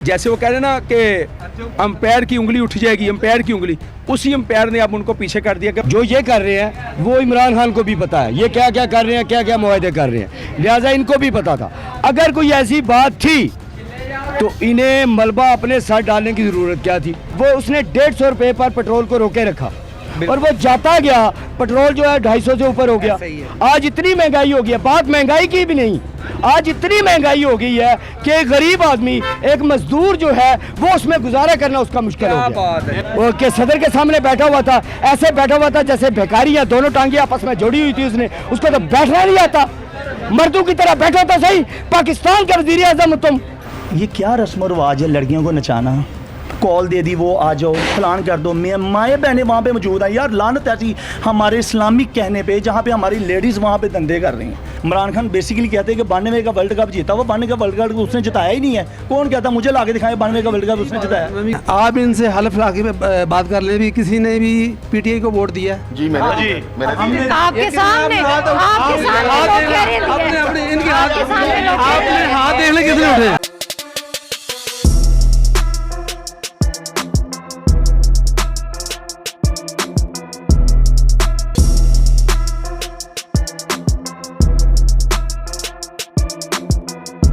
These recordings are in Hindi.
जैसे वो कह रहे हैं ना कि अंपायर की उंगली उठ जाएगी, अंपायर की उंगली, उसी अंपायर ने अब उनको पीछे कर दिया कि जो ये कर रहे हैं वो इमरान खान को भी पता है ये क्या क्या कर रहे हैं, क्या क्या मुआहदे कर रहे हैं, लिहाजा इनको भी पता था। अगर कोई ऐसी बात थी तो इन्हें मलबा अपने साथ डालने की ज़रूरत क्या थी। वो उसने 150 रुपये पर पेट्रोल को रोके रखा और वो जाता गया, पेट्रोल जो है 250 से ऊपर हो गया। आज इतनी महंगाई हो गई है, बात महंगाई की भी नहीं, आज इतनी महंगाई हो गई है कि एक गरीब आदमी, एक मजदूर जो है वो उसमें गुजारा करना उसका मुश्किल हो गया। वो के सदर के सामने बैठा हुआ था, ऐसे बैठा हुआ था जैसे भिखारी है, दोनों टांगे आपस में जोड़ी हुई थी उसने, उसको तो बैठना नहीं आता, मर्दों की तरह बैठा था। सही पाकिस्तान का वज़ीर आज़म तुम। ये क्या रस्म व रिवाज है लड़कियों को नचाना, कॉल दे दी वो आ जाओ फलान कर दो, माए बहनें वहाँ पे मौजूद हैं। यार लानत ऐसी हमारे इस्लामिक कहने पे जहाँ पे हमारी लेडीज़ वहाँ पे धंधे कर रही हैं। इमरान खान बेसिकली कहते हैं कि 92 का वर्ल्ड कप जीता, वो 92 का वर्ल्ड कप उसने जिताया ही नहीं है। कौन कहता मुझे ला के दिखाए 92 का वर्ल्ड कप उसने जिताया। आप इनसे हल्फ लाके में बात कर ले, भी किसी ने भी पीटीआई को वोट दिया जी मैंने आपके सामने इनके हाथ देख ले कितने उठे।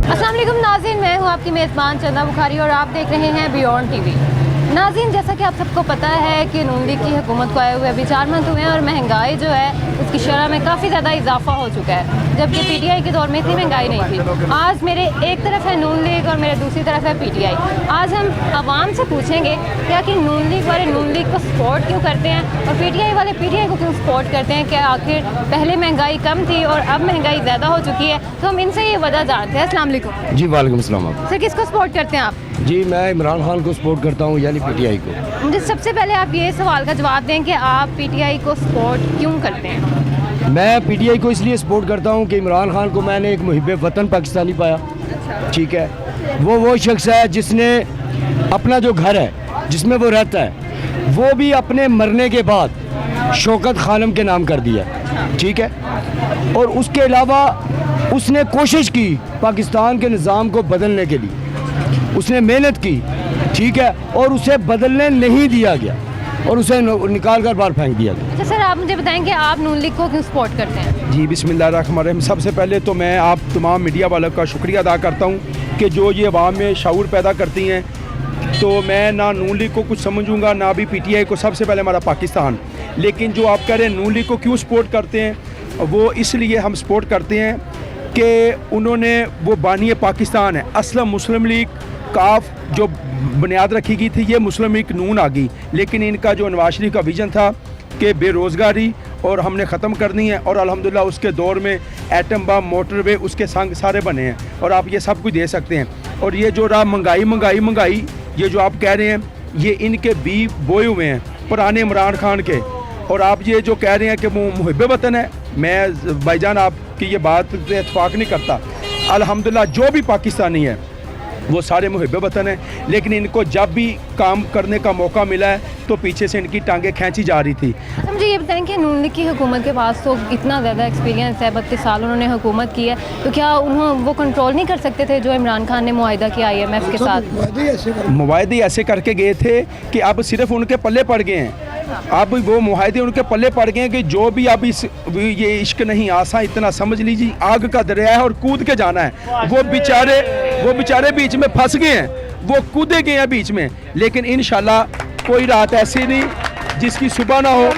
अस्सलाम वालेकुम नाज़रीन, मैं हूं आपकी मेज़बान चंदा बुखारी और आप देख रहे हैं बियॉन्ड टीवी। नाज़रीन, जैसा कि आप सबको पता है कि नून लीग की हुकूमत को आए हुए अभी 4 मंथ हुए हैं और महंगाई जो है उसकी शरह में काफ़ी ज़्यादा इजाफा हो चुका है, जबकि पीटीआई के दौर में इतनी महंगाई नहीं थी। आज मेरे एक तरफ है नून लीग और मेरे दूसरी तरफ है पीटीआई। आज हम आवाम से पूछेंगे क्या कि नून लीग वाले नून लीग को सपोर्ट क्यों करते हैं और पीटीआई वाले पीटीआई को क्यों सपोर्ट करते हैं, क्या आखिर पहले महंगाई कम थी और अब महंगाई ज़्यादा हो चुकी है। तो हम इनसे ये वजह जानते हैं। अस्सलाम वालेकुम जी वालेकुम सलाम। सर, किसको सपोर्ट करते हैं आप? जी मैं इमरान खान को सपोर्ट करता हूँ, यानी पीटीआई को। मुझे सबसे पहले आप ये सवाल का जवाब दें कि आप पीटीआई को सपोर्ट क्यों करते हैं? मैं पीटीआई को इसलिए सपोर्ट करता हूँ कि इमरान खान को मैंने एक मुहिब वतन पाकिस्तानी पाया। ठीक है, वो शख्स है जिसने अपना जो घर है जिसमें वो रहता है वो भी अपने मरने के बाद शौकत खानम के नाम कर दिया। ठीक है, और उसके अलावा उसने कोशिश की पाकिस्तान के निज़ाम को बदलने के लिए, उसने मेहनत की। ठीक है, और उसे बदलने नहीं दिया गया और उसे निकाल कर बाहर फेंक दिया गया। अच्छा सर, आप मुझे बताएं कि आप नून लीग को क्यों सपोर्ट करते हैं? जी बिस्मिल्लाहिर्रहमानिर्रहीम। सबसे पहले तो मैं आप तमाम मीडिया वालों का शुक्रिया अदा करता हूँ कि जो ये अवाम में शऊर पैदा करती हैं। तो मैं ना नून लीग को कुछ समझूंगा ना भी पीटीआई को, सबसे पहले हमारा पाकिस्तान। लेकिन जो आप कह रहे हैं नून लीग को क्यों सपोर्ट करते हैं, वो इसलिए हम सपोर्ट करते हैं कि उन्होंने वो बानी पाकिस्तान है, असलम मुस्लिम लीग काफ जो बुनियाद रखी गई थी, ये मुस्लिम लीग नून आ गई। लेकिन इनका जो नवाज शरीफ का विजन था कि बेरोज़गारी और हमने ख़त्म करनी है, और अल्हम्दुलिल्लाह उसके दौर में एटम बम, मोटरवे उसके संग सारे बने हैं और आप ये सब कुछ दे सकते हैं। और ये जो रहा महंगाई ये जो आप कह रहे हैं, ये इनके बी बोए हुए हैं पुराने इमरान खान के। और आप ये जो कह रहे हैं कि वो मुहिब वतन है, मैं भाईजान आपकी ये बात से इत्तफाक नहीं करता। अल्हम्दुलिल्लाह जो भी पाकिस्तानी है वो सारे मुहिब वतन हैं, लेकिन इनको जब भी काम करने का मौका मिला है तो पीछे से इनकी टांगें खींची जा रही थी। तो मुझे ये बताएं कि नून लीग की हुकूमत के पास तो इतना ज़्यादा एक्सपीरियंस है, 32 साल उन्होंने हुकूमत की है, तो क्या वो कंट्रोल नहीं कर सकते थे जो इमरान खान ने मुआहिदा किया IMF के साथ? मुआहदे ऐसे करके गए थे कि अब सिर्फ उनके पल्ले पड़ गए हैं। अब वो मुआहदे उनके पल्ले पड़ गए हैं कि जो भी अब ये इश्क नहीं आसा, इतना समझ लीजिए आग का दरिया है और कूद के जाना है। वो बेचारे बीच में फंस गए हैं, वो कूदे गए हैं बीच में। लेकिन इंशाल्लाह कोई रात ऐसी नहीं जिसकी सुबह ना हो,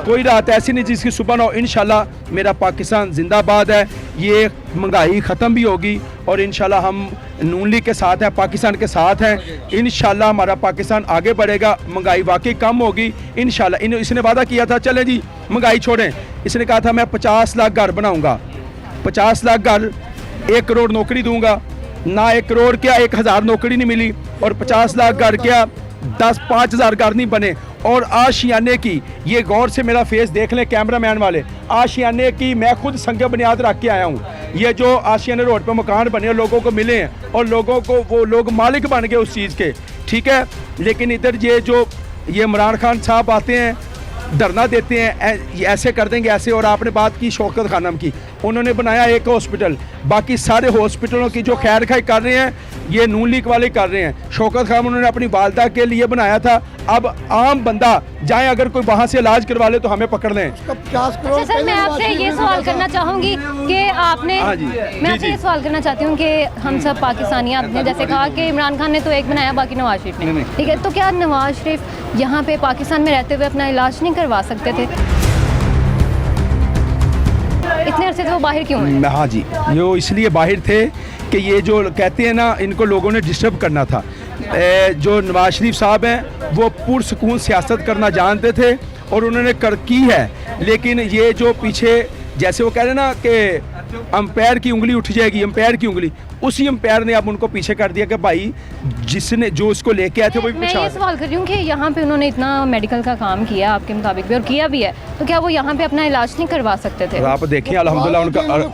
कोई रात ऐसी नहीं जिसकी सुबह ना हो। इंशाल्लाह मेरा पाकिस्तान जिंदाबाद है, ये महंगाई ख़त्म भी होगी और इंशाल्लाह हम नून लीग के साथ हैं, पाकिस्तान के साथ हैं। इंशाल्लाह हमारा पाकिस्तान आगे बढ़ेगा, महंगाई वाकई कम होगी इंशाल्लाह। इसने वादा किया था, चलें जी महंगाई छोड़ें, इसने कहा था मैं 50 लाख घर बनाऊँगा, 50 लाख घर, 1 करोड़ नौकरी दूँगा। ना 1 करोड़ क्या 1000 नौकरी नहीं मिली, और 50 लाख घर क्या 5,000 घर नहीं बने। और आशियाने की, ये गौर से मेरा फेस देख लें कैमरामैन वाले, आशियाने की मैं खुद संग बुनियाद रख के आया हूँ। ये जो आशियाने रोड पे मकान बने लोगों को मिले हैं और लोगों को वो लोग मालिक बन गए उस चीज़ के। ठीक है, लेकिन इधर ये इमरान खान साहब आते हैं, धरना देते हैं, ऐसे कर देंगे ऐसे। और आपने बात की शौकत खानम की, उन्होंने बनाया एक हॉस्पिटल, बाकी सारे हॉस्पिटलों की जो खैर खाई कर रहे हैं ये नून लीग वाले कर रहे हैं। शौकत खान उन्होंने अपनी वालदा के लिए बनाया था, अब आम बंदा जाए अगर कोई वहाँ से इलाज करवा ले तो हमें पकड़ लें। अच्छा सर, मैं आपसे ये सवाल करना चाहूँगी कि आपने हाँ जी, मैं आपसे ये सवाल करना चाहती हूँ कि हम सब पाकिस्तानी, आपने जैसे कहा कि इमरान खान ने तो एक बनाया, बाकी नवाज शरीफ ने, ठीक है, तो क्या नवाज शरीफ यहाँ पे पाकिस्तान में रहते हुए अपना इलाज नहीं करवा सकते थे? इतने अरसे से वो बाहर क्यों हैं? हाँ जी, ये इसलिए बाहर थे कि ये जो कहते हैं ना, इनको लोगों ने डिस्टर्ब करना था। जो नवाज शरीफ साहब हैं वो पुरसकून सियासत करना जानते थे और उन्होंने की है, लेकिन ये जो पीछे जैसे वो कह रहे हैं ना कि अंपायर की उंगली उठ जाएगी, अंपायर की उंगली, उसी अंपायर ने अब उनको पीछे कर दिया कि भाई जिसने जो उसको लेके आए थे वही मैं पीछे आ ये गए। सवाल कर रही हूँ कि यहाँ पे उन्होंने इतना मेडिकल का काम किया आपके मुताबिक भी, और किया भी है, तो क्या वो यहाँ पे अपना इलाज नहीं करवा सकते थे? और आप देखें अल्हम्दुलिल्लाह उनका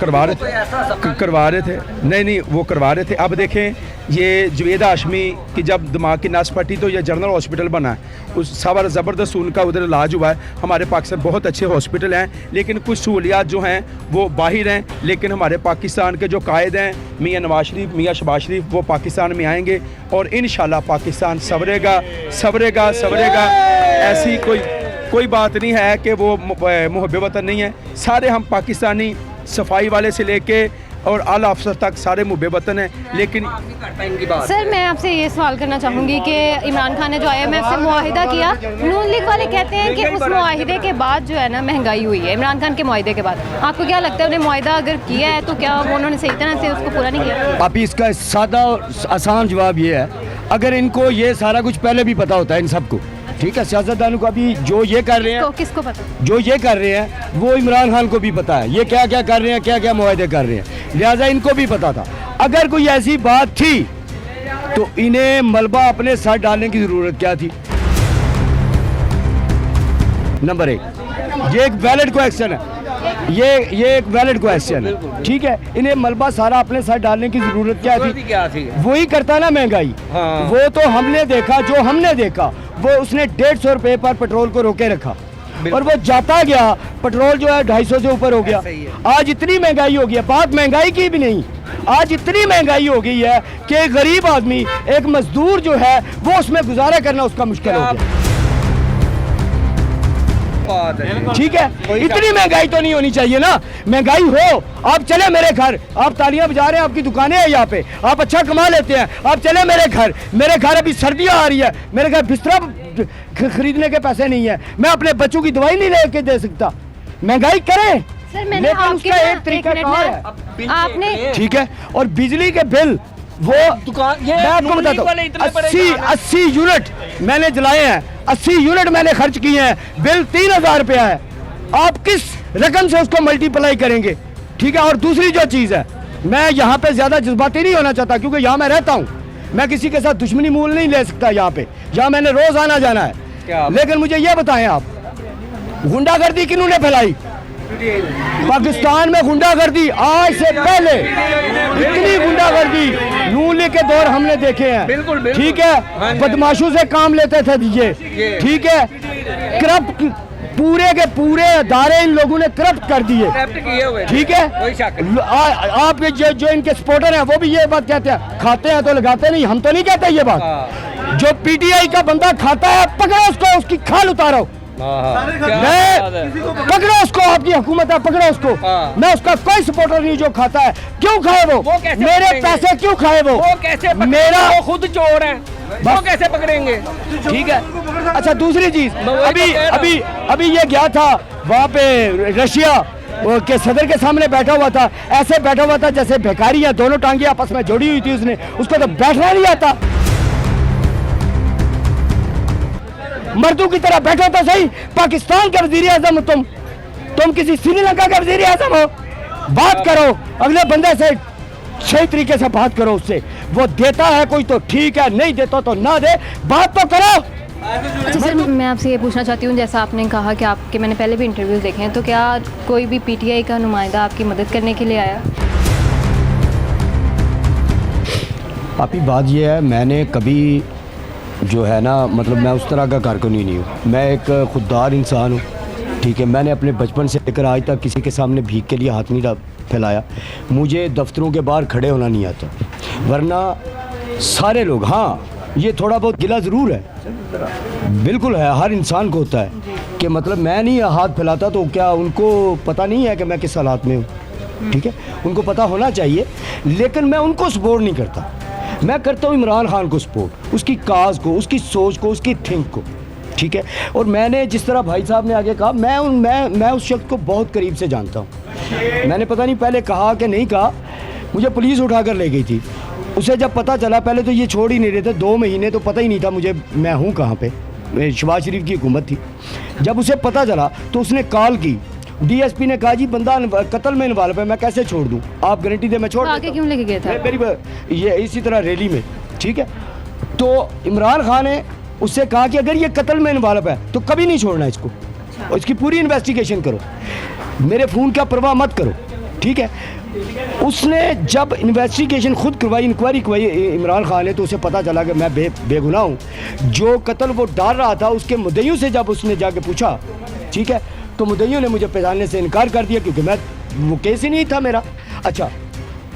करवा रहे थे, नहीं वो करवा रहे थे। अब देखें ये जवेद हाशमी की जब दिमाग की नस फटी तो ये जनरल हॉस्पिटल बना है, उस सबर ज़बरदस्त उनका उधर इलाज हुआ है। हमारे पाकिस्तान बहुत अच्छे हॉस्पिटल हैं, लेकिन कुछ सहूलियात जो हैं वो बाहर हैं, लेकिन हमारे पाकिस्तान के जो कायद हैं मियाँ नवाज शरीफ, मियाँ शहबाज शरीफ, वो पाकिस्तान में आएंगे और इंशाल्लाह पाकिस्तान सवरेगा सवरेगा सवरेगा। ऐसी कोई बात नहीं है कि वो मुहब्बे वतन नहीं है, सारे हम पाकिस्तानी सफाई वाले से लेके और आला अफसर तक सारे मुहब्बे वतन हैं। लेकिन सर, मैं आपसे ये सवाल करना चाहूँगी कि इमरान खान ने जो IMF से मुआहिदा किया, नून लीग वाले कहते हैं कि उस मुआहिदे के बाद जो है ना महंगाई हुई है, इमरान खान के मुआहिदे के बाद। आपको क्या लगता है उन्हें मुआहिदा अगर किया है तो क्या उन्होंने सही तरह से उसको पूरा नहीं किया? अभी इसका सादा और आसान जवाब ये है, अगर इनको ये सारा कुछ पहले भी पता होता है इन सबको, ठीक है, सियासतदानों को, अभी जो ये कर रहे हैं, किसको पता? जो ये कर रहे हैं वो इमरान खान को भी पता है ये क्या क्या कर रहे हैं, क्या क्या मुआहदे कर रहे हैं, लिहाजा इनको भी पता था। अगर कोई ऐसी बात थी तो इन्हें मलबा अपने साथ डालने की ज़रूरत क्या थी? नंबर 1, ये एक वैलिड क्वेश्चन है, ये एक वैलिड क्वेश्चन है, ठीक है। इन्हें मलबा सारा अपने साथ डालने की ज़रूरत क्या थी? वही करता ना महंगाई। वो तो हमने देखा, जो हमने देखा वो उसने 150 रुपये पर पेट्रोल को रोके रखा और वो जाता गया, पेट्रोल जो है 250 से ऊपर हो गया। आज इतनी महंगाई हो गई है, बात महंगाई की भी नहीं, आज इतनी महंगाई हो गई है कि गरीब आदमी, एक मजदूर जो है वो उसमें गुजारा करना उसका मुश्किल हो गया, ठीक है। इतनी महंगाई तो नहीं होनी चाहिए ना। महंगाई हो, आप चले मेरे घर, आप तालियां बजा रहे हैं, आपकी दुकानें हैं यहाँ पे, आप अच्छा कमा लेते हैं, आप चले मेरे घर अभी सर्दियाँ आ रही है, मेरे घर बिस्तरा खरीदने के पैसे नहीं है, मैं अपने बच्चों की दवाई नहीं लेके दे सकता। महंगाई करें, सर, मैंने लेकिन उसका एक तरीका कार है, आपने, ठीक है। और बिजली के बिल वो दुकान, मैं आपको बताता हूँ, 80 यूनिट मैंने जलाए हैं, 80 यूनिट मैंने खर्च किए हैं, बिल 3000 रुपया है। आप किस रकम से उसको मल्टीप्लाई करेंगे, ठीक है। और दूसरी जो चीज़ है, मैं यहाँ पे ज़्यादा जज्बाती नहीं होना चाहता क्योंकि यहाँ मैं रहता हूँ, मैं किसी के साथ दुश्मनी मूल नहीं ले सकता यहाँ पे, जहाँ मैंने रोज़ आना जाना है। लेकिन मुझे ये बताएं आप, गुंडागर्दी किन्होंने फैलाई? पाकिस्तान में गुंडागर्दी आज से पहले इतनी गुंडागर्दी नून लीग के दौर हमने देखे हैं, ठीक है। बदमाशों से काम लेते थे ये, ठीक है। करप्ट पूरे के पूरे अदारे इन लोगों ने करप्ट कर दिए, ठीक है। आप जो इनके सपोर्टर हैं वो भी ये बात कहते हैं, खाते हैं तो लगाते नहीं, हम तो नहीं कहते ये बात। जो PTI का बंदा खाता है पकड़ो उसको, उसकी खाल उतारो, पकड़ो उसको, आपकी हुकूमत है, पकड़ो उसको। मैं उसका कोई सपोर्टर नहीं जो खाता है, क्यों खाए वो मेरे पैसे क्यों खाए वो कैसे मेरा खुद चोर है, वो कैसे पकड़ेंगे, ठीक है। अच्छा, दूसरी चीज, अभी ये गया था वहाँ पे रशिया के सदर के सामने बैठा हुआ था, ऐसे बैठा हुआ था जैसे भिखारी है, दोनों टांगे आपस में जोड़ी हुई थी उसने, उसको तो बैठना नहीं आता। मर्दों की तरह बैठो तो सही, पाकिस्तान का वजीर आजम तुम किसी श्रीलंका का वजीर आजम हो, बात करो अगले बंदे से, सही तरीके से बात करो उससे, वो देता है कोई तो ठीक है, नहीं देता तो ना दे, बात तो करो। अच्छा सर, मैं आपसे ये पूछना चाहती हूँ, जैसा आपने कहा कि आपके, मैंने पहले भी इंटरव्यूज़ देखे हैं, तो क्या कोई भी PTI का नुमाइंदा आपकी मदद करने के लिए आया? अभी बात ये है, मैंने कभी जो है ना, मतलब मैं उस तरह का कारकुन ही नहीं हूँ, मैं एक खुददार इंसान हूँ, ठीक है। मैंने अपने बचपन से लेकर आज तक किसी के सामने भीख के लिए हाथ नहीं फैलाया, मुझे दफ्तरों के बाहर खड़े होना नहीं आता, वरना सारे लोग, हाँ ये थोड़ा बहुत गिला ज़रूर है, बिल्कुल है, हर इंसान को होता है कि मतलब मैं नहीं हाथ फैलाता तो क्या उनको पता नहीं है कि मैं किस हालात में हूँ, ठीक है, उनको पता होना चाहिए, लेकिन मैं उनको सपोर्ट नहीं करता, मैं करता हूँ इमरान खान को सपोर्ट, उसकी काज को, उसकी सोच को, उसकी थिंक को, ठीक है। और मैंने जिस तरह भाई साहब ने आगे कहा, मैं उस शख्स को बहुत करीब से जानता हूँ, मैंने पता नहीं पहले कहा कि नहीं कहा, मुझे पुलिस उठा कर ले गई थी, उसे जब पता चला, पहले तो ये छोड़ ही नहीं रहे थे, 2 महीने तो पता ही नहीं था मुझे मैं हूँ कहाँ पे, शहबाज शरीफ की हुकूमत थी, जब उसे पता चला तो उसने कॉल की, डीएसपी ने कहा जी बंदा कत्ल में इन्वॉल्व है, मैं कैसे छोड़ दूँ, आप गारंटी दे मैं छोड़ आगे क्यों लेके गए थे? मेरी ये इसी तरह रैली में, ठीक है, तो इमरान खान ने उससे कहा कि अगर ये कत्ल में इन्वॉल्व है तो कभी नहीं छोड़ना इसको, और इसकी पूरी इन्वेस्टिगेशन करो, मेरे फ़ोन का परवाह मत करो, ठीक है। उसने जब इन्वेस्टिगेशन खुद करवाई, इंक्वायरी करवाई इमरान खान ने, तो उसे पता चला कि मैं बेगुनाह हूँ, जो कत्ल वो डाल रहा था उसके मुद्दइयों से जब उसने जाके पूछा, ठीक है, तो मुद्दइयों ने मुझे पहचानने से इनकार कर दिया क्योंकि मैं वो केस ही नहीं था मेरा। अच्छा,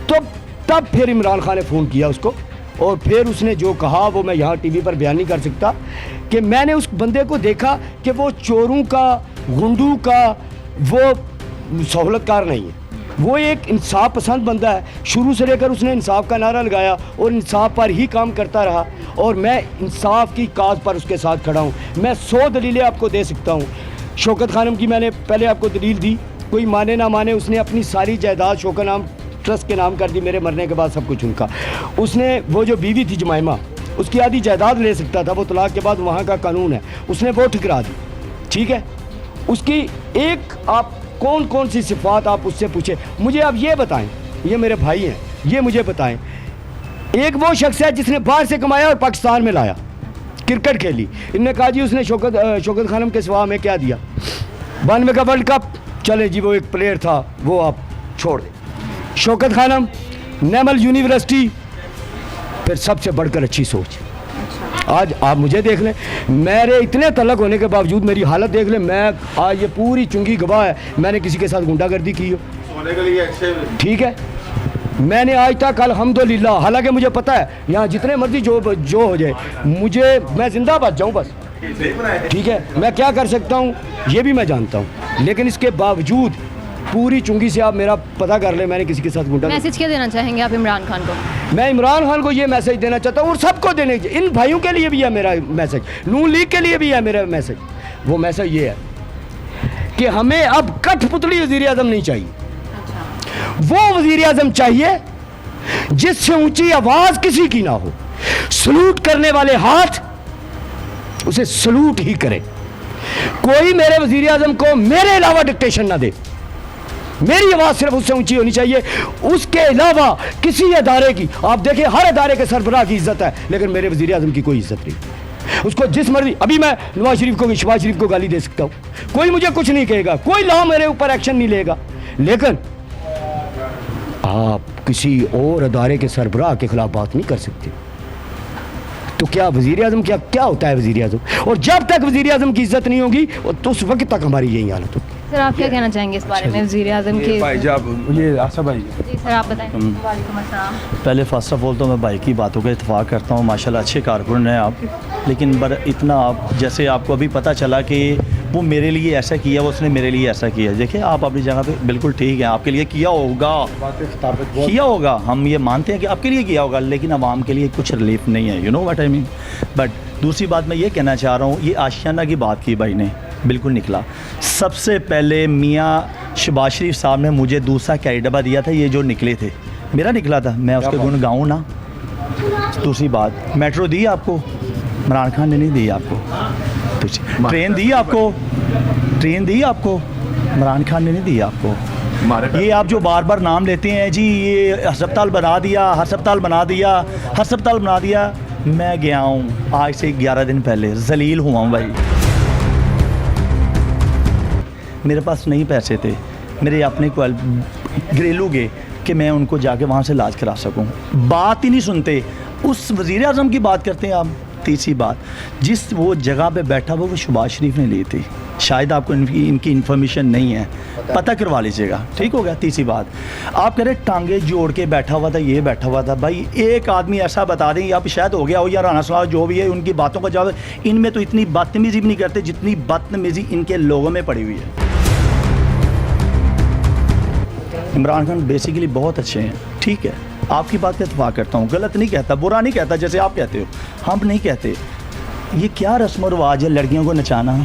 तो तब फिर इमरान खान ने फ़ोन किया उसको, और फिर उसने जो कहा वो मैं यहाँ टीवी पर बयान नहीं कर सकता, कि मैंने उस बंदे को देखा कि वो चोरों का, गुंडू का वो सहूलतकार नहीं है, वो एक इंसाफ पसंद बंदा है, शुरू से लेकर उसने इंसाफ का नारा लगाया और इंसाफ पर ही काम करता रहा, और मैं इंसाफ की काज पर उसके साथ खड़ा हूँ। मैं 100 दलीलें आपको दे सकता हूँ। शौकत खानम की मैंने पहले आपको दलील दी, कोई माने ना माने, उसने अपनी सारी जायदाद शौकत नाम ट्रस्ट के नाम कर दी, मेरे मरने के बाद सब कुछ उनका। उसने वो जो बीवी थी जमाइमा, उसकी आधी जायदाद ले सकता था, वो तलाक के बाद वहाँ का कानून है, उसने वो ठुकरा दी, ठीक है। उसकी एक आप कौन कौन सी सिफात आप उससे पूछे, मुझे आप ये बताएं, ये मेरे भाई हैं, ये मुझे बताएं। एक वो शख्स है जिसने बाहर से कमाया और पाकिस्तान में लाया, क्रिकेट खेली, इनने कहा जी उसने शौकत खानम के सिवा में क्या दिया, 92 का वर्ल्ड कप, चले जी वो एक प्लेयर था, वो आप छोड़ दें। शौकत खानम, नेमल यूनिवर्सिटी, फिर सबसे बढ़कर अच्छी सोच। आज आप मुझे देख लें, मेरे इतने तलक होने के बावजूद मेरी हालत देख लें, मैं आज ये पूरी चुंगी गवाह है, मैंने किसी के साथ गुंडागर्दी की हो, सोने के लिए अच्छे, ठीक है, मैंने आज तक अल्हम्दुलिल्लाह, हालांकि मुझे पता है यहाँ जितने मर्जी जो हो जाए, मुझे मैं जिंदा बच जाऊँ बस, ठीक है, मैं क्या कर सकता हूँ ये भी मैं जानता हूँ, लेकिन इसके बावजूद पूरी चुंगी से आप मेरा पता कर ले, मैंने किसी के साथ गुंडा। मैसेज क्या देना चाहेंगे आप इमरान खान को? मैं इमरान खान को ये मैसेज देना चाहता हूँ, और सबको देने, इन भाइयों के लिए भी है मेरा मैसेज, नून लीग के लिए भी है मेरा मैसेज। वो मैसेज ये है कि हमें अब कठपुतली वज़ीर आज़म नहीं चाहिए, वो वज़ीर आज़म चाहिए जिससे ऊंची आवाज़ किसी की ना हो, सलूट करने वाले हाथ उसे सलूट ही करे, कोई मेरे वज़ीर आज़म को मेरे अलावा डिक्टेशन ना दे, मेरी आवाज़ सिर्फ उससे ऊंची होनी चाहिए, उसके अलावा किसी अदारे की, आप देखिए हर अदारे के सरबराह की इज्जत है, लेकिन मेरे वज़ीर आज़म की कोई इज्जत नहीं। उसको जिस मर्जी, अभी मैं नवाज शरीफ को, शहबाज शरीफ को गाली दे सकता हूँ, कोई मुझे कुछ नहीं कहेगा, कोई लॉ मेरे ऊपर एक्शन नहीं लेगा, लेकिन आप किसी और अदारे के सरबराह के खिलाफ बात नहीं कर सकते। तो क्या वज़ीर आज़म क्या होता है वज़ीर आज़म? और जब तक वज़ीर आज़म की इज्जत नहीं होगी तो उस वक्त तक हमारी यही हालत होगी। सर आप क्या कहना चाहेंगे इस बारे में वज़ीर आज़म के? भाई साहब, ये आसा भाई, जी सर आप बताएं। वालेकुम अस्सलाम। पहले फ़र्स्ट ऑफ ऑल तो मैं भाई की बातों का इत्तेफाक करता हूँ, माशाल्लाह अच्छे कारकुन हैं आप, लेकिन इतना आप जैसे आपको अभी पता चला कि वो मेरे लिए ऐसा किया, वो उसने मेरे लिए ऐसा किया, देखिए आप अपनी जगह पे बिल्कुल ठीक हैं, आपके लिए किया होगा, हम ये मानते हैं कि आपके लिए किया होगा, लेकिन आवाम के लिए कुछ रिलीफ नहीं है, you know what I mean. But दूसरी बात मैं ये कहना चाह रहा हूँ, ये आशियाना की बात की भाई ने, बिल्कुल निकला। सबसे पहले मियाँ शहबाज शरीफ साहब ने मुझे दूसरा कैरी डब्बा दिया था, ये जो निकले थे, मेरा निकला था, मैं उसके गुण गाऊँ ना। दूसरी बात, मेट्रो दी आपको, इमरान खान ने नहीं दी आपको, ट्रेन दी आपको, इमरान खान ने नहीं दी आपको। ये आप जो बार बार नाम लेते हैं जी, ये अस्पताल बना दिया, मैं गया हूँ आज से 11 दिन पहले, जलील हुआ हूँ भाई, मेरे पास नहीं पैसे थे, मेरे अपने घरेलू के, कि मैं उनको जाके वहाँ से इलाज करा सकूँ, बात ही नहीं सुनते, उस वज़ीर आज़म की बात करते हैं आप। तीसरी बात, जिस वो जगह पे बैठा वो शहबाज शरीफ ने ली थी, शायद आपको इनकी इन्फॉर्मेशन नहीं है, पता करवा लीजिएगा, ठीक हो गया। तीसरी बात, आप कह रहे टांगे जोड़ के बैठा हुआ था, ये बैठा हुआ था, भाई एक आदमी ऐसा बता दें या शायद हो गया हो या राना सलाह जो भी है, उनकी बातों का जवाब, इनमें तो इतनी बदतमीजी भी नहीं करते जितनी बदतमीजी इनके लोगों में पड़ी हुई है। इमरान खान बेसिकली बहुत अच्छे हैं, ठीक है, आपकी बात का इत्तेफाक करता हूँ, गलत नहीं कहता, बुरा नहीं कहता जैसे आप कहते हो, हम नहीं कहते। ये क्या रस्म और रिवाज है लड़कियों को नचाना,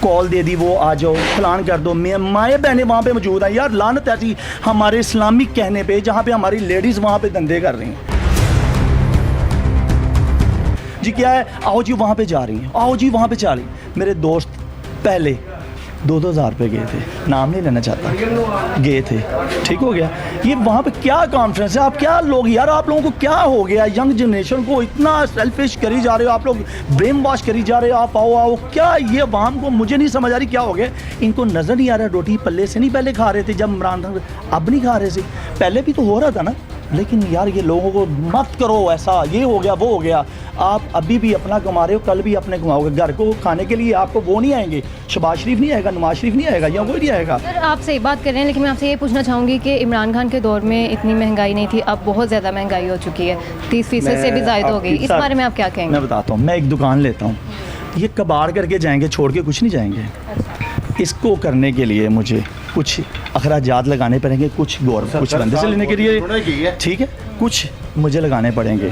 कॉल दे दी वो आ जाओ फलान कर दो, माएँ बहनें वहाँ पे मौजूद हैं, यार लानत ऐसी हमारे इस्लामिक कहने पे जहाँ पे हमारी लेडीज़ वहाँ पे धंधे कर रही हैं। जी क्या है, आओ जी वहाँ पे जा रही हैं, आओ जी वहाँ पे जा रही। मेरे दोस्त पहले 2-2 हज़ार रुपये गए थे, नाम नहीं लेना चाहता, गए थे, ठीक हो गया। ये वहाँ पे क्या कॉन्फ्रेंस है, आप क्या लोग यार, आप लोगों को क्या हो गया, यंग जनरेशन को इतना सेल्फिश करी जा रहे हो आप लोग, ब्रेन वॉश करी जा रहे हो, आप आओ आओ, क्या ये अवाम को मुझे नहीं समझ आ रही क्या हो गया। इनको नज़र नहीं आ रहा, रोटी पल्ले से नहीं पहले खा रहे थे जब इमरान खान, अब नहीं खा रहे थे, पहले भी तो हो रहा था ना। लेकिन यार ये लोगों को मत करो ऐसा, ये हो गया वो हो गया, आप अभी भी अपना कमा रहे हो, कल भी अपने कमाओगे। घर को खाने के लिए आपको वो नहीं आएंगे, शहबाज शरीफ नहीं आएगा, नवाज शरीफ नहीं आएगा, या कोई नहीं आएगा। सर आप सही बात कर रहे हैं, लेकिन मैं आपसे ये पूछना चाहूँगी कि इमरान खान के दौर में इतनी महंगाई नहीं थी, अब बहुत ज़्यादा महंगाई हो चुकी है, 30% से भी ज़्यादा हो गई, इस बारे में आप क्या कहेंगे? मैं बताता हूँ, मैं एक दुकान लेता हूँ, ये कबाड़ करके जाएंगे, छोड़ के कुछ नहीं जाएंगे। इसको करने के लिए मुझे कुछ अखराजात लगाने पड़ेंगे, कुछ कुछ बंदे से लेने के लिए, ठीक है, कुछ मुझे लगाने पड़ेंगे।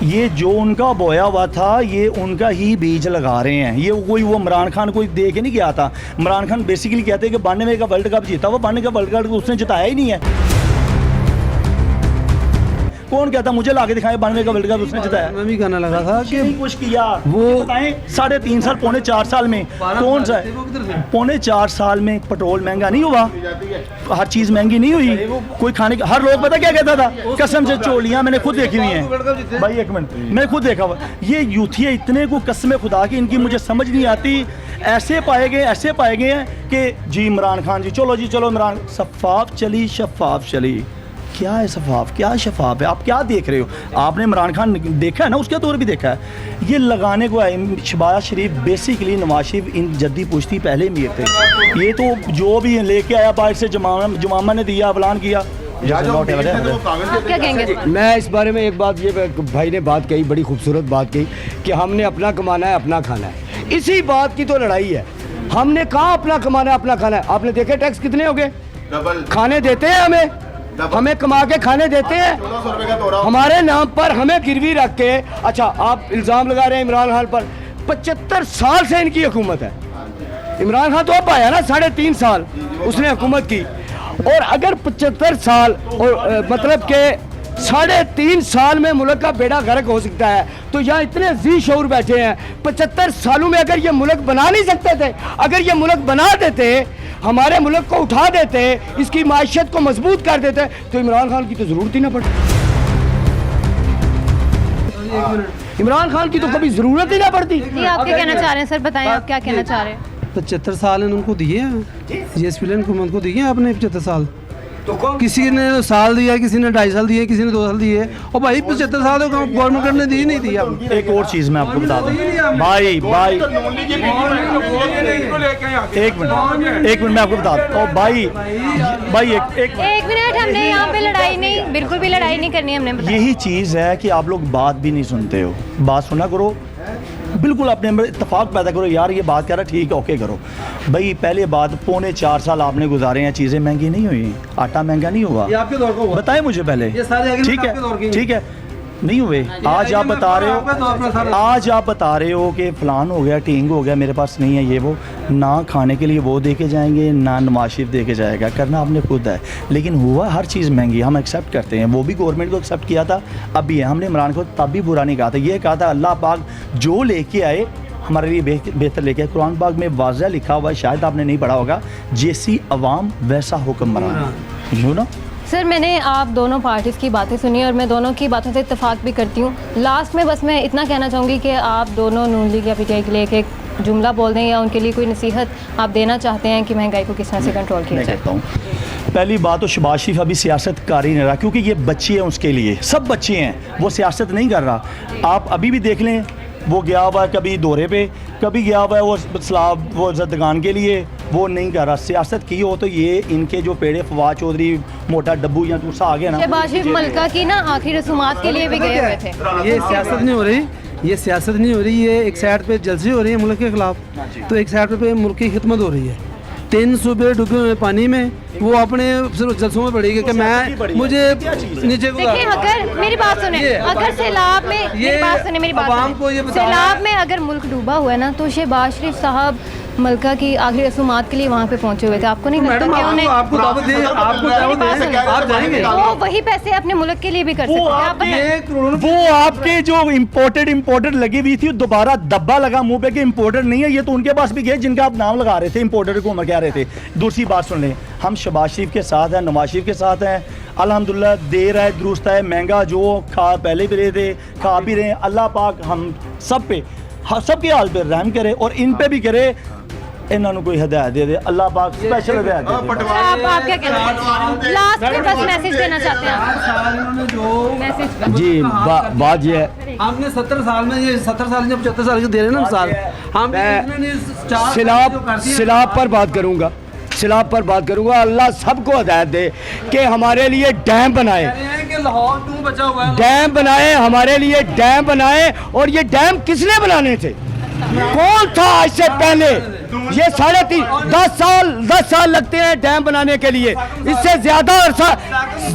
ये जो उनका बोया हुआ था, ये उनका ही बीज लगा रहे हैं। ये कोई वो इमरान खान कोई दे के नहीं गया था। इमरान खान बेसिकली कहते हैं कि 92 का वर्ल्ड कप जीता, वो 92 का वर्ल्ड कप उसने जिताया ही नहीं है। कौन कहता मुझे लाके दिखाए 92 का वर्ल्ड कप उसने जिताया? मैं भी कहने लगा था कि कुछ किया वो बताएं, 3.5 साल पौने 4 साल में कौन सा पौने 4 साल में पेट्रोल महंगा नहीं हुआ, हर चीज़ महंगी नहीं हुई, कोई खाने का, हर लोग पता क्या कहता था, कसम से चोलियाँ मैंने खुद देखी हुई हैं भाई, एक मिनट, मैंने खुद देखा हुआ। ये यूथिया इतने को कसम खुदा की इनकी मुझे समझ नहीं आती, ऐसे पाए गए हैं कि जी इमरान खान जी चलो जी चलो, इमरान शफाफ चली, शफाफ चली, क्या है शफाफ, क्या शफाफ है, आप क्या देख रहे हो? आपने इमरान खान देखा है ना, उसके दौर भी देखा है, ये लगाने को है। शहबाज शरीफ बेसिकली नवाज शरीफ इन जद्दी पुश्ती पहले मीर थे, ये तो जो भी लेके आया बाहर से जमामा ने दिया, ऐलान किया। आप क्या कहेंगे? मैं इस बारे में एक बात, ये भाई ने बात कही, बड़ी खूबसूरत बात कही कि हमने अपना कमाना है, अपना खाना है, इसी बात की तो लड़ाई है। हमने कहाँ अपना कमाना है, अपना खाना है? आपने देखे टैक्स कितने हो गए, खाने देते हैं हमें कमा के खाने देते हैं, हमारे नाम पर हमें गिरवी रख के। अच्छा आप इल्ज़ाम लगा रहे हैं इमरान खान पर, 75 साल से इनकी हुकूमत है। इमरान खान तो अब आया ना, 3.5 साल उसने हुकूमत की, और अगर 75 साल और मतलब के 3.5 साल में मुल्क का बेड़ा गर्क हो सकता है, तो यहाँ इतने जी शऊर बैठे हैं, 75 सालों में अगर ये मुल्क बना नहीं सकते थे, अगर ये मुल्क बना देते, हमारे मुल्क को उठा देते, इसकी माशियत को मजबूत कर देते, तो इमरान खान की तो ज़रूरत ही ना पड़ती। इमरान खान की तो कभी ज़रूरत ही ना पड़ती। जी आप क्या कहना चाह रहे हैं सर, बताएं आप क्या कहना चाह रहे हैं? 75 साल उनको दिए हैं, ये स्पिलन हुकूमत को दिए हैं आपने 75 साल, तो किसी ने साल दिया, किसी ने 2.5 साल दिए, किसी ने 2 साल दिए, और भाई 75 साल तो गवर्नमेंट ने दी नहीं दी। अब एक और चीज़ मैं आपको बता दूं भाई, एक मिनट मैं आपको बता दूं भाई, एक मिनट, हमने यहाँ पे लड़ाई नहीं, बिल्कुल भी लड़ाई नहीं करनी हमने, बताया। यही चीज़ है कि आप लोग बात भी नहीं सुनते हो, बात सुना करो, बिल्कुल अपने में इत्तेफाक पैदा करो, यार ये बात कह रहा ठीक है ओके करो भाई। पहले बात, पौने 4 साल आपने गुजारे हैं, चीज़ें महंगी नहीं हुई, आटा महंगा नहीं हुआ, ये आपके दौर को हुआ, बताएं मुझे पहले, ये सारे ठीक आपके दौर के है, ठीक है, नहीं हुए। आज आप बता रहे हो कि फ़लान हो गया, टींग हो गया, मेरे पास नहीं है ये वो, ना खाने के लिए वो दे के जाएंगे, ना नवाज शरीफ दे के जाएगा, करना आपने खुद है। लेकिन हुआ हर चीज़ महंगी, हम एक्सेप्ट करते हैं, वो भी गवर्नमेंट को एक्सेप्ट किया था, अब भी है। हमने इमरान को तब भी बुरा नहीं कहा था, ये कहा था अल्लाह पाक जो लेके आए हमारे लिए बेहतर लेके आए। कुरान पाक में वाज़ह लिखा हुआ है, शायद आपने नहीं पढ़ा होगा, जैसी अवाम वैसा हुक्मरान, यू नो। सर मैंने आप दोनों पार्टीज़ की बातें सुनी और मैं दोनों की बातों से इत्तेफाक भी करती हूँ। लास्ट में बस मैं इतना कहना चाहूँगी कि आप दोनों नून लीग या पीटीआई के लिए एक जुमला बोल दें या उनके लिए कोई नसीहत आप देना चाहते हैं कि महंगाई को किस तरह से कंट्रोल किया जाए। कहता हूँ पहली बात तो शहबाज शरीफ अभी सियासत कर ही नहीं रहा, क्योंकि ये बच्चे हैं, उसके लिए सब बच्चे हैं, वो सियासत नहीं कर रहा। आप अभी भी देख लें वो गया हुआ है कभी दौरे पे, कभी गया हुआ है वो सलाब वो जदगान के लिए, वो नहीं कर रहा। सियासत की हो तो ये इनके जो पेड़े फवाद चौधरी, मोटा डब्बू या दूसरा आ गया ना, शहबाज शरीफ मलका की ना आखिरी रसूमात के लिए भी गए हुए थे। ये सियासत नहीं हो रही, ये सियासत नहीं हो रही, ये एक साइड पे जलसे हो रही है मुल्क के खिलाफ, तो एक साइड पे मुल्क की खिदमत हो रही है। 3 सूबे डूबे हुए पानी में, वो अपने सिर्फ जलसों में पड़ेगी कि मैं मुझे नीचे को देखिए, अगर मेरी बात सुने, अगर सैलाब में मेरी बात सुने, मेरी बात आवाम को ये सुने, बताना सैलाब में अगर मुल्क डूबा हुआ है ना, तो शहबाज शरीफ साहब मलका की आखिरी रसूमात के लिए वहाँ पे पहुँचे हुए थे। आपको नहीं लगता मैडम कि उन्हें आपको दावत दे, आपको दावत दे, आप जाएंगे? वो वही पैसे अपने मुल्क के लिए भी कर सकते हैं। आप बताएं। वो आपके जो इम्पोर्टेड लगी हुई थी, दोबारा दब्बा लगा मुंह पे कि इम्पोर्टेड नहीं है, ये तो उनके पास भी गए जिनका आप नाम लगा रहे थे, इम्पोर्टेड को कह रहे थे। दूसरी बात सुन लें, हम शहबाज शरीफ के साथ हैं, नवाज शरीफ के साथ हैं, अल्हम्दुलिल्लाह देर है दुरुस्त है, महंगा जो खा पहले भी रहे थे, खा भी रहे हैं। अल्लाह पाक हम सब पे, सबके हाल पे रहम करे और इन पे भी करे, इन्होंने कोई हिदायत दे दे, अल्लाह पाक स्पेशल हिदायत दे दे। आप क्या कहना चाहते हैं? लास्ट में बस मैसेज देना चाहते हैं आप? मैसेज जी बात ये है, हमने 70 साल में, ये 70 साल जब 75 साल के दे रहे हैं ना मिसाल, हम सिलाब पर बात करूंगा, सिलाब पर बात करूंगा। अल्लाह सबको हिदायत दे कि हमारे लिए डैम बनाए, लाहौर 2 बचा हुआ है, डैम बनाए, हमारे लिए डैम बनाए। और ये डैम किसने बनाने थे? कौन था इससे पहले? ये 10 साल लगते हैं डैम बनाने के लिए, इससे ज्यादा अरसा,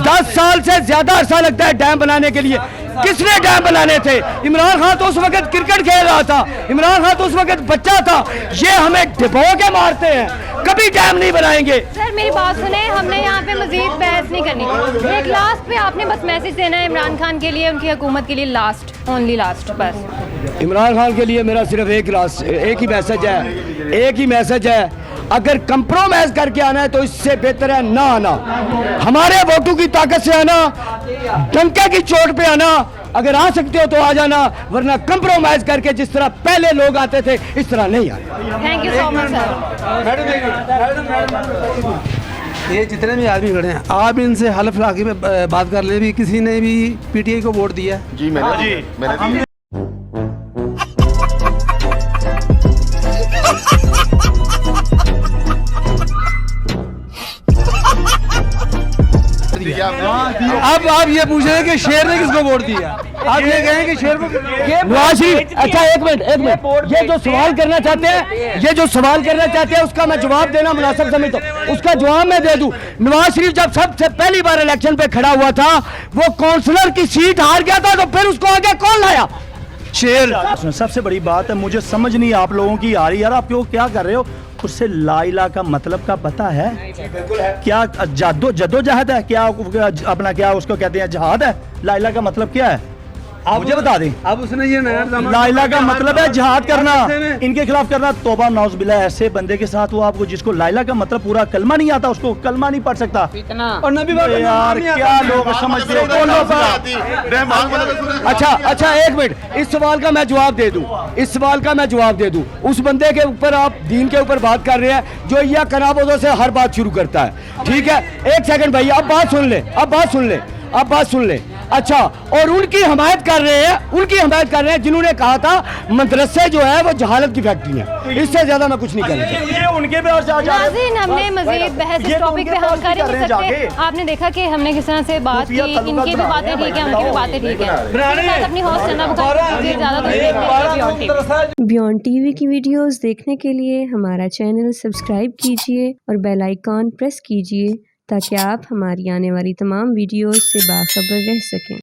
10 साल से ज्यादा अरसा लगता है डैम बनाने के लिए। किसने डैम बनाने थे? इमरान खान तो उस वक्त क्रिकेट खेल रहा था, इमरान खान तो उस वक्त बच्चा था। ये हमें डिबो के मारते हैं, कभी डैम नहीं बनाएंगे। सर मेरी बात सुने, हमने यहाँ पे मजीद बहस नहीं करनी। एक लास्ट पे आपने बस मैसेज देना है इमरान खान के लिए, उनकी हुकूमत के लिए, लास्ट, ओनली लास्ट बस। इमरान खान के लिए मेरा सिर्फ एक ही मैसेज है, एक ही मैसेज है, अगर कंप्रोमाइज करके आना है तो इससे बेहतर है ना आना। हमारे वोटों की ताकत से आना, डंके की चोट पे आना, अगर आ सकते हो तो आ जाना, वरना कंप्रोमाइज करके जिस तरह पहले लोग आते थे इस तरह नहीं आए। Thank you so much sir. ये जितने भी आदमी खड़े हैं, आप इनसे हल्फ लाके में बात कर ले, भी किसी ने भी पीटीआई को वोट दिया है? जी मैंने अब आप ये पूछ रहे हैं कि शेर ने किसको वोट दिया? आप ये कहें कि शेर को नवाज शरीफ, अच्छा एक मिनट, ये जो सवाल करना चाहते हैं, ये जो सवाल करना चाहते हैं उसका मैं जवाब देना मुनासिब समझता हूँ, उसका जवाब मैं दे दूं। नवाज शरीफ जब सबसे पहली बार इलेक्शन पे खड़ा हुआ था, वो काउंसलर की सीट हार गया था, तो फिर उसको आगे कौन लाया? शेर। सबसे बड़ी बात है, मुझे समझ नहीं आप लोगों की आ रही, यार आप क्यों क्या कर रहे हो? उससे ला इला का मतलब का पता है? क्या जद्दोजहद है? क्या अपना क्या उसको कहते हैं, जहाद है? ला इला का मतलब क्या है? आप मुझे बता दें। अब उसने ये नया ला इला का मतलब है जिहाद करना, इनके खिलाफ करना। तौबा नौज बिल्ला, ऐसे बंदे के साथ वो आपको जिसको ला इला का मतलब पूरा कलमा नहीं आता, उसको कलमा नहीं पढ़ सकता। और नबी यार क्या लोग समझते हो? अच्छा एक मिनट, इस सवाल का मैं जवाब दे दूं, इस सवाल का मैं जवाब दे दूं। उस बंदे के ऊपर आप दीन के ऊपर बात कर रहे हैं जो यह कनाबोदों से हर बात शुरू करता है, ठीक है? एक सेकंड भाई, अब बात सुन ले, अच्छा, और उनकी हमायत कर रहे हैं जिन्होंने कहा था मदरसे जो है वो जहालत की फैक्ट्री है। इससे ज्यादा मैं कुछ नहीं कहना। ये उनके पे और नाज़रीन, हमने मजीद बहस इस टॉपिक पे हम कर नहीं सकते। आपने देखा कि हमने किस तरह से बात की, इनकी भी बातें ठीक है, उनकी भी बातें ठीक है। अपनी हौसला चंदा बुखारी ज़्यादा तो बियॉन्ड टीवी की वीडियोस देखने के लिए हमारा चैनल सब्सक्राइब कीजिए और बेल आइकॉन प्रेस कीजिए ताकि आप हमारी आने वाली तमाम वीडियोस से बाखबर रह सकें।